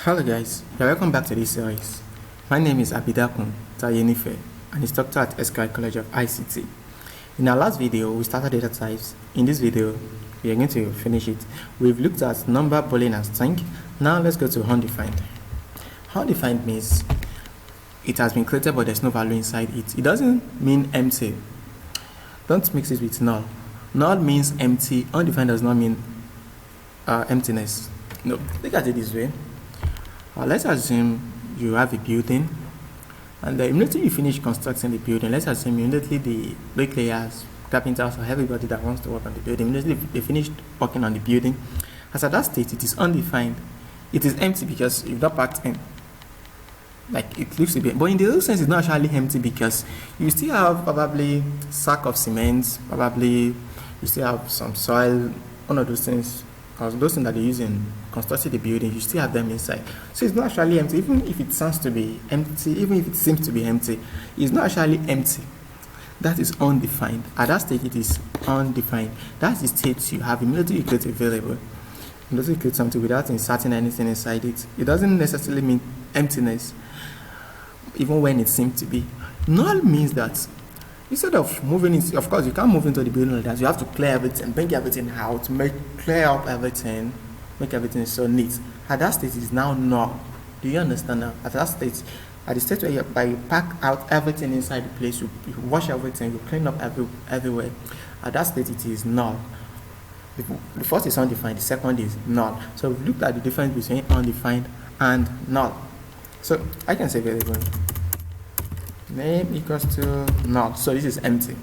Hello guys, welcome back to this series. My name is Abidakun Tayenife and instructor at SKI College of ICT. In our last video, we started data types. In this video, we are going to finish it. We've looked at number, boolean and string. Now let's go to undefined. Undefined means it has been created but there's no value inside it. It doesn't mean empty. Don't mix it with null. Null means empty. Undefined does not mean emptiness. No, look at it this way. Let's assume you have a building, and immediately you finish constructing the building, let's assume immediately the bricklayers, carpenters, or everybody that wants to work on the building, immediately they finished working on the building. As at that state, it is undefined. It is empty because you've not packed in. Like it looks a bit, but in the real sense, it's not actually empty because you still have probably sack of cement, probably you still have some soil, one of those things. Because those things that they use in constructing the building, you still have them inside. So it's not actually empty, even if it sounds to be empty, even if it seems to be empty, it's not actually empty. That is undefined. At that state, it is undefined. That's the state you have immediately you create a variable. Immediately you create something without inserting anything inside it. It doesn't necessarily mean emptiness, even when it seems to be. Null means that instead of moving it, of course, you can't move into the building like that. You have to clear everything, bring everything out, clear up everything, make everything so neat. At that state, it is now null. Do you understand now? At that state, at the state where you pack out everything inside the place, you wash everything, you clean up everywhere. At that state, it is null. The first is undefined, the second is null. So we've looked at the difference between undefined and null. So I can say variable name equals to null, so this is empty.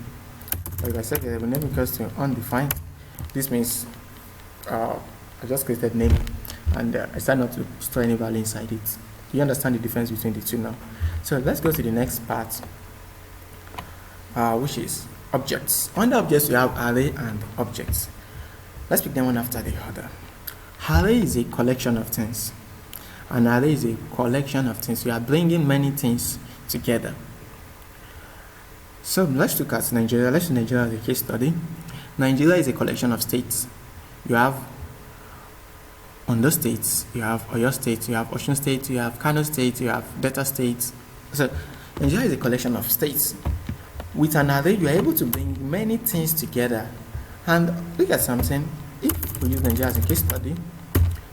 But if I say variable name equals to undefined, this means I just created name and I start not to store any value inside it. Do you understand the difference between the two now? So let's go to the next part, which is objects. Under objects we have array and objects. Let's pick them one after the other. Array is a collection of things. An array is a collection of things. You are bringing many things together. So let's look at Nigeria. Let's use Nigeria as a case study. Nigeria is a collection of states. You have Ondo states, you have Oyo State, you have Osun State, you have Kano State, you have Delta States. So Nigeria is a collection of states. With an array, you are able to bring many things together. And look at something. If we use Nigeria as a case study,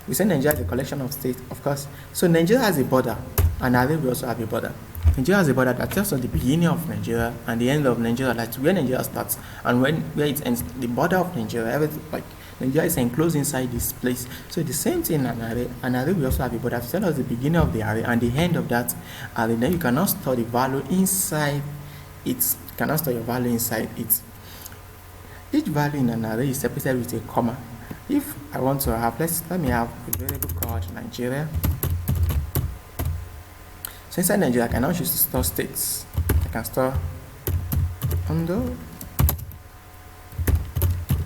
we say Nigeria is a collection of states, of course. So Nigeria has a border. An array will also have a border. Nigeria has a border that tells us the beginning of Nigeria and the end of Nigeria, that's where Nigeria starts and where it ends. The border of Nigeria, everything, like Nigeria is enclosed inside this place. So the same thing in an array will also have a border to tell us the beginning of the array and the end of that array. Then you cannot store the value inside it. You cannot store your value inside it. Each value in an array is separated with a comma. If I want to have, let me have a variable called Nigeria. So inside Nigeria, I can now choose to store states. I can store Ondo,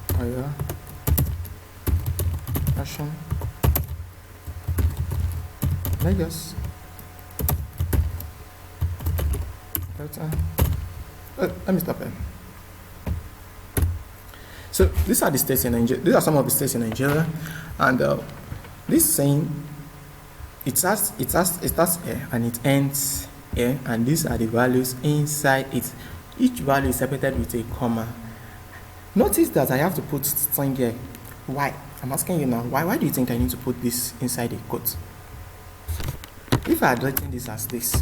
Oyo, Osun, Lagos, Delta. Let me stop there. So these are the states in Nigeria. These are some of the states in Nigeria, and this saying. It starts here and it ends here, and these are the values inside it. Each value is separated with a comma. Notice that I have to put string here. Why? I'm asking you now, why do you think I need to put this inside a quote? If I had written this as this,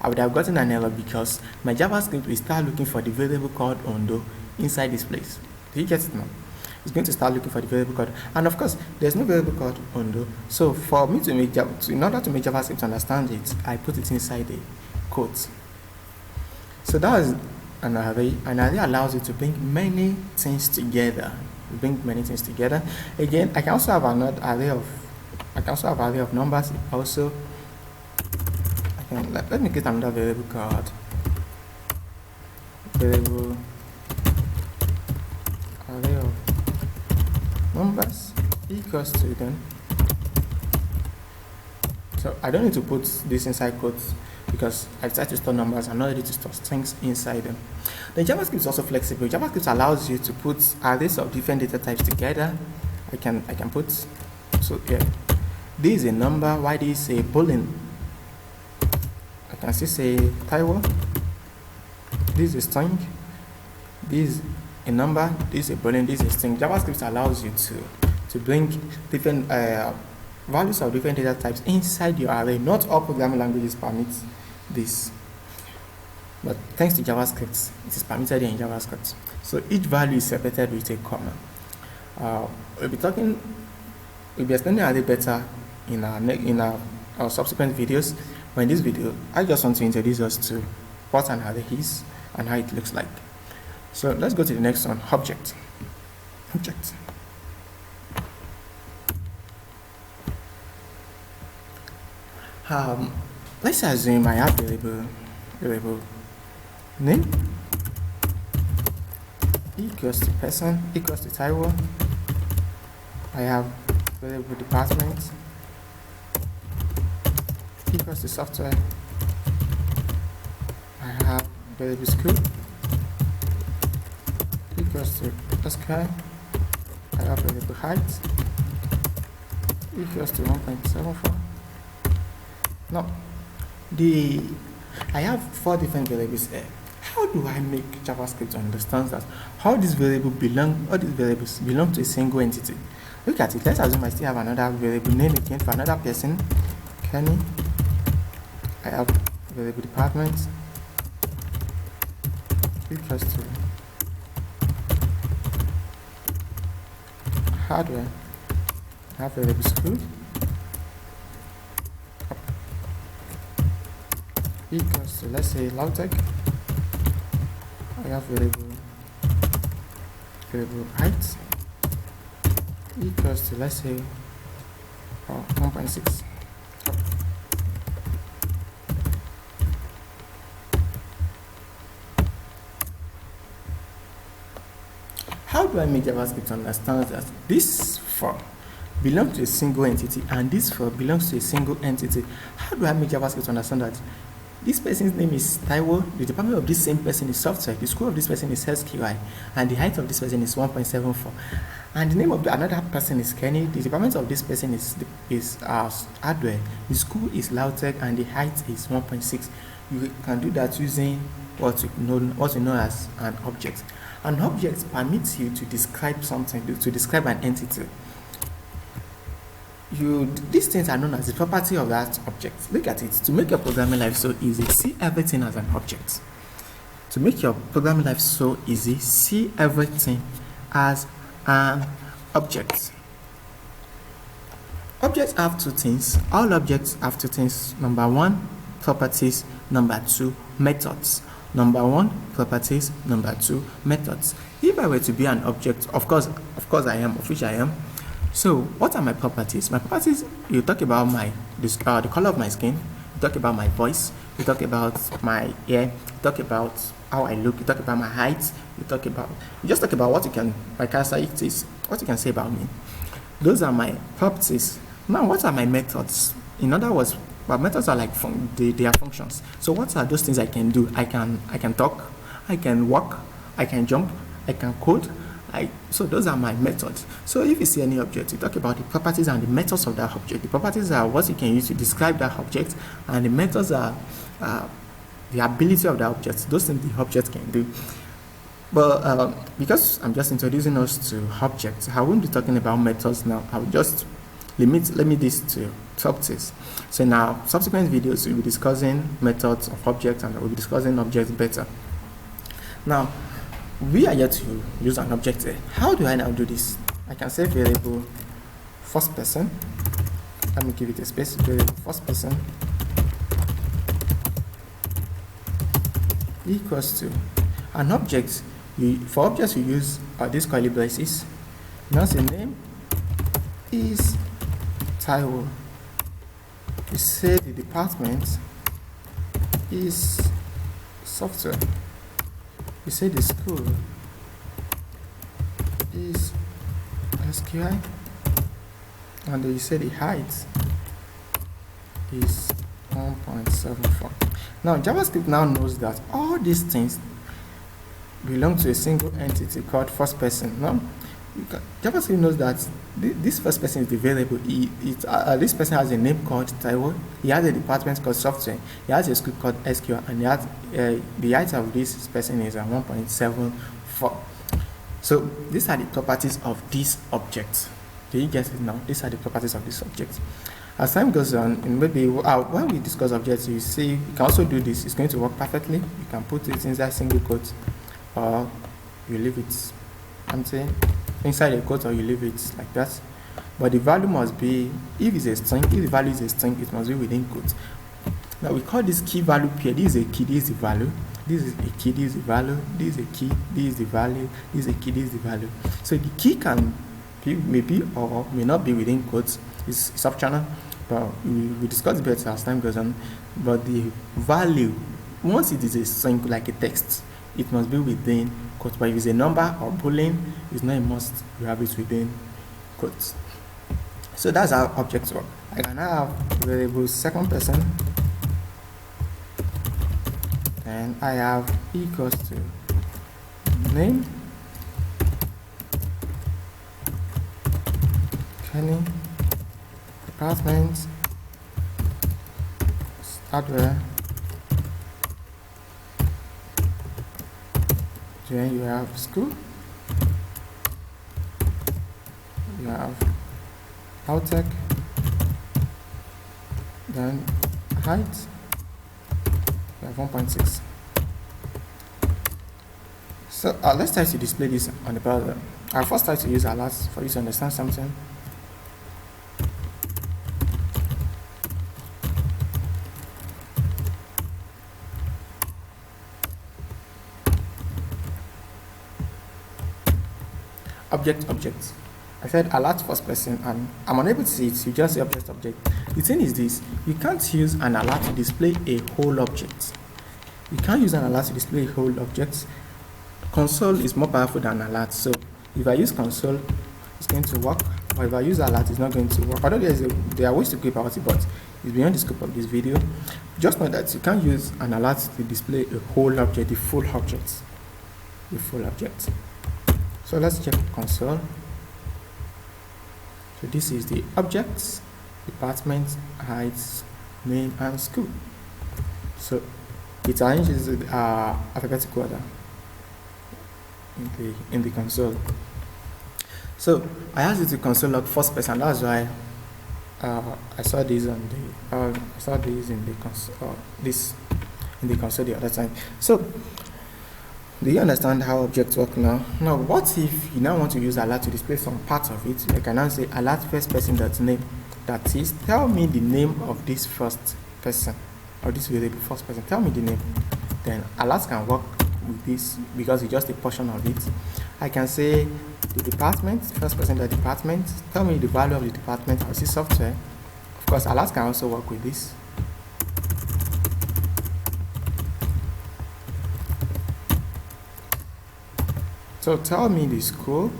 I would have gotten an error because my JavaScript will start looking for the variable called Ondo inside this place. Do you get it now? It's going to start looking for the variable code, and of course there's no variable called Ondo. So for me to make in order to make JavaScript understand it, I put it inside the quote. So that is an array. An array allows you to bring many things together. Again, I can also have another array of numbers. Also, let me get another variable called variable array of numbers equals to then. So I don't need to put this inside quotes because I decided to store numbers. I'm not ready to store strings inside them. The JavaScript is also flexible. JavaScript allows you to put arrays of different data types together. I can put, so here This is a number, why this is a boolean. I can still say Taiwo. This is a string. This is a number. This is a boolean. This is a string. JavaScript allows you to bring different values of different data types inside your array. Not all programming languages permit this, but thanks to JavaScript, it is permitted in JavaScript. So each value is separated with a comma. We'll be explaining array better in our subsequent videos. But in this video, I just want to introduce us to what an array is and how it looks like. So let's go to the next one, object. Let's assume I have variable name equals to person equals to Taiwo. I have variable department equals to software. I have variable school equals to SQL. I have variable height equals to 1.74. Now, I have 4 different variables here. How do I make JavaScript understand that all these variables belong to a single entity? Look at it. Let's assume I still have another variable name again for another person, Kenny. I have variable department equals to hardware. I have variable school equals to, let's say, Lautech. I have variable height equals to, let's say, 1.6. How do I make JavaScript understand that this 4 belongs to a single entity and this 4 belongs to a single entity? How do I make JavaScript understand that this person's name is Taiwo, the department of this same person is software, the school of this person is SQI, and the height of this person is 1.74, and the name of another person is Kenny, the department of this person is hardware, the school is Lautech, and the height is 1.6. You can do that using what you know as an object. An object permits you to describe something, to describe an entity. These things are known as the property of that object. Look at it. To make your programming life so easy, see everything as an object. To make your programming life so easy, see everything as an object. Objects have 2 things. All objects have 2 things. Number 1, properties. Number 2, methods. Number 1, properties. Number 2, methods. If I were to be an object, of course I am, of which I am. So what are my properties? My properties, you talk about the color of my skin, you talk about my voice, you talk about my hair, you talk about how I look, you talk about my height, you just talk about what you can, my characteristics, what you can say about me. Those are my properties. Now what are my methods? In other words, my methods are like they are functions. So what are those things I can do? I can talk, I can walk, I can jump, I can code. So those are my methods. So if you see any object, you talk about the properties and the methods of that object. The properties are what you can use to describe that object, and the methods are the ability of the object, those things the object can do. But because I'm just introducing us to objects, I won't be talking about methods now. I'll just limit this to properties. So in our subsequent videos, we'll be discussing methods of objects, and we'll be discussing objects better. Now, we are here to use an object here. How do I now do this? I can say variable first person. Let me give it a space. Variable first person equals to an object. For objects, we use these curly braces. Now say name is Taiwo. We say the department is software. We say the school is SQI, and you say the height is 1.74. Now JavaScript now knows that all these things belong to a single entity called first person. Now JavaScript knows that this first person is the variable. This person has a name called Taiwo. He has a department called software. He has a script called SQL, and he has the height of this person is 1.74. So these are the properties of this object. Do you get it now? These are the properties of this object. As time goes on, and maybe when we discuss objects, you see you can also do this. It's going to work perfectly. You can put it inside single quotes, or you leave it empty inside a quote, or you leave it like that. But the value must be, if it's a string, if the value is a string, it must be within quotes. Now we call this key value pair. This is a key, this is the value. This is a key, this is the value. This is a key, this is the value. This is a key, this is the value. So the key can be, maybe or may not be within quotes. It's optional, but we discuss it better as time goes on. But the value, once it is a string like a text, it must be within quotes. But if it's a number or boolean, it's not a must. You have it within quotes. So that's how objects work. I can now have variable second person, and I have equals to name, Kenny, department, hardware. Then you have school, you have Tech, then height, you have 1.6. So let's try to display this on the browser. I'll first try to use alerts for you to understand something. Object. I said alert first person, and I'm unable to see it. You just say object. The thing is this: you can't use an alert to display a whole object. You can't use an alert to display a whole object. Console is more powerful than alert. So if I use console, it's going to work. Or if I use alert, it's not going to work. Although there are ways to go about it, but it's beyond the scope of this video. Just know that you can't use an alert to display a whole object, the full object. So let's check console. So this is the objects, department, heights, name, and school. So it arranges alphabetical order in the console. So I asked you to console log first person. That's why I saw this on the in the console. In the console the other time. So do you understand how objects work now? Now, what if you now want to use alert to display some part of it? I can now say alert first person dot name. That is, tell me the name of this first person, or this variable first person. Tell me the name. Then alert can work with this because it's just a portion of it. I can say the department, first person dot department. Tell me the value of the department. I'll see software. Of course, alert can also work with this. So tell me the school.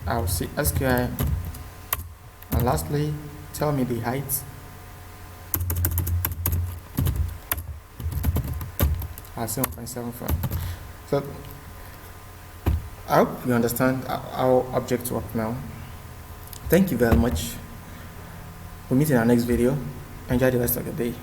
I'll see SQI. And lastly, tell me the height. I'll see 1.74. So I hope you understand how objects work now. Thank you very much. We'll meet in our next video. Enjoy the rest of the day.